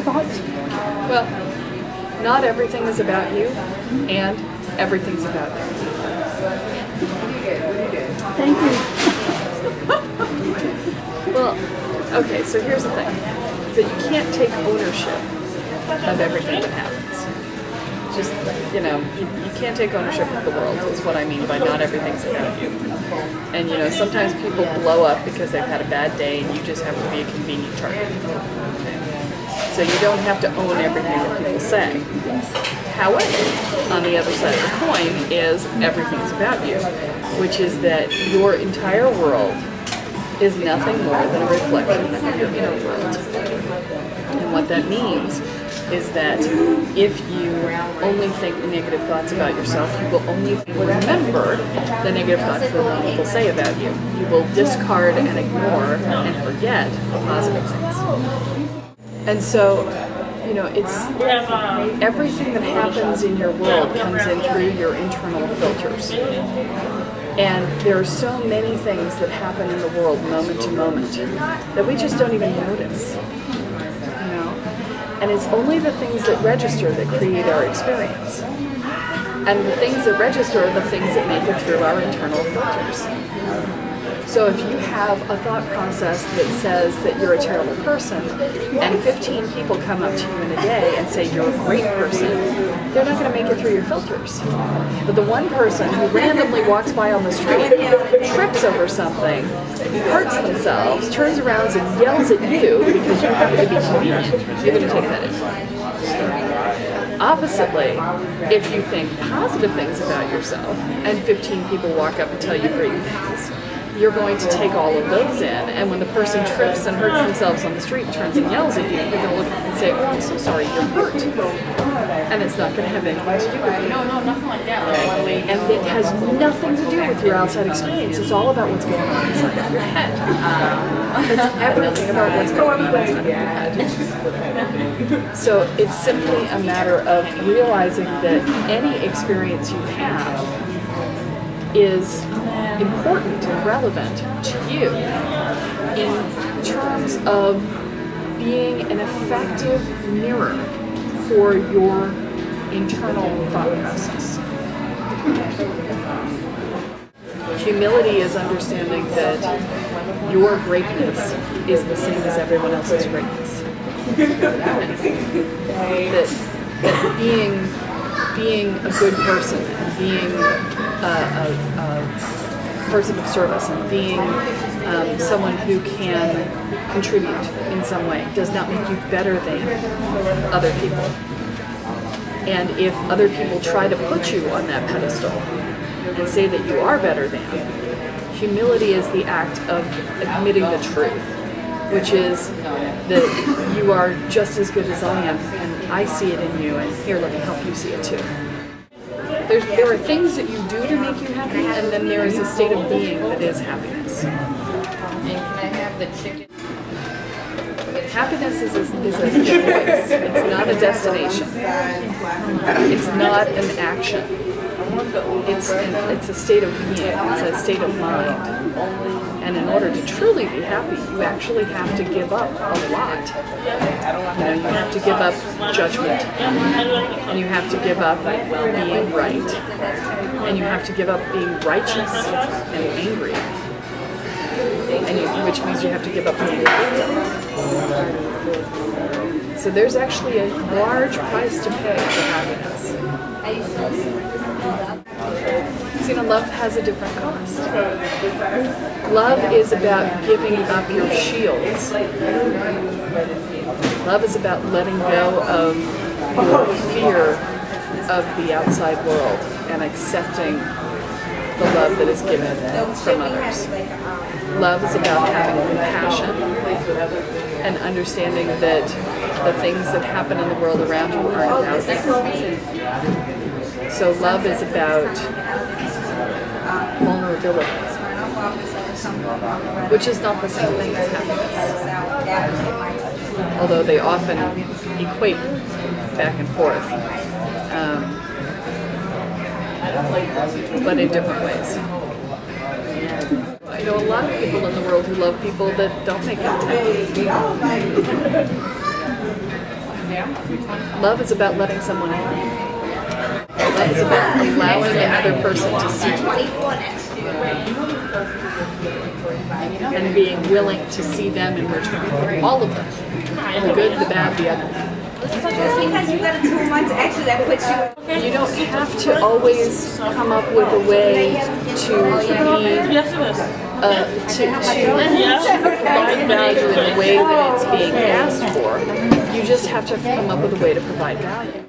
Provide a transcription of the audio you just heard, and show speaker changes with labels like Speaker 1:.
Speaker 1: thoughts?
Speaker 2: Well, not everything is about you, and everything's about you.
Speaker 1: Thank you.
Speaker 2: Well, okay, so here's the thing. Is that you can't take ownership of everything that happens. Just, you know, you can't take ownership of the world, is what I mean by not everything's about you. And, you know, sometimes people blow up because they've had a bad day and you just have to be a convenient target. So you don't have to own everything that people say. However, on the other side of the coin is everything's about you, which is that your entire world is nothing more than a reflection of your inner world. And what that means is that if you only think negative thoughts about yourself, you will only remember the negative thoughts that people say about you. You will discard and ignore and forget the positive things. And so, you know, it's everything that happens in your world comes in through your internal filters. And there are so many things that happen in the world moment to moment that we just don't even notice. You know? And it's only the things that register that create our experience. And the things that register are the things that make it through our internal filters. So if you have a thought process that says that you're a terrible person, and 15 people come up to you in a day and say you're a great person, they're not going to make it through your filters. But the one person who randomly walks by on the street, trips over something, hurts themselves, turns around and yells at you because you happen to be convenient, you're going to take that in. Oppositely, if you think positive things about yourself, and 15 people walk up and tell you great things, you're going to take all of those in, and when the person trips and hurts themselves on the street and turns and yells at you, you're going to look and say, oh, I'm so sorry, you're hurt. And it's not going to have anything to do with you.
Speaker 3: No, nothing like that.
Speaker 2: Okay? And it has nothing to do with your outside experience. It's all about what's going on inside of your head. It's everything about what's going on inside of your head. So it's simply a matter of realizing that any experience you have is important and relevant to you in terms of being an effective mirror for your internal thought process. Humility is understanding that your greatness is the same as everyone else's greatness. That being a good person and being a person of service and being someone who can contribute in some way does not make you better than other people. And if other people try to put you on that pedestal and say that you are better than, humility is the act of admitting the truth, which is that you are just as good as I am, and I see it in you, and here, let me help you see it too. There are things that you do to make you happy, and then there is a state of being that is happiness.
Speaker 3: And can I have the chicken?
Speaker 2: Happiness is a choice. It's not a destination. It's not an action. It's a state of being. It's a state of mind. And in order to truly be happy, you actually have to give up a lot. You know, you have to give up judgment, and you have to give up being right, and you have to give up being righteous and angry, which means you have to give up being a victim. So there's actually a large price to pay for happiness. You know, love has a different cost. Love is about giving up your shields. Love is about letting go of your fear of the outside world and accepting the love that is given from others. Love is about having compassion and understanding that the things that happen in the world around you aren't about you. So love is about vulnerability, which is not the same thing as happiness, although they often equate back and forth, but in different ways. I know a lot of people in the world who love people that don't make them happy. Love is about letting someone in. Love is about allowing the other person to see you. And being willing to see them in return. All of them. The good, the bad, the ugly.
Speaker 1: Just because you got a 2 months extra that puts you.
Speaker 2: You don't have to always come up with a way to provide value in the way that it's being asked for. You just have to come up with a way to provide value.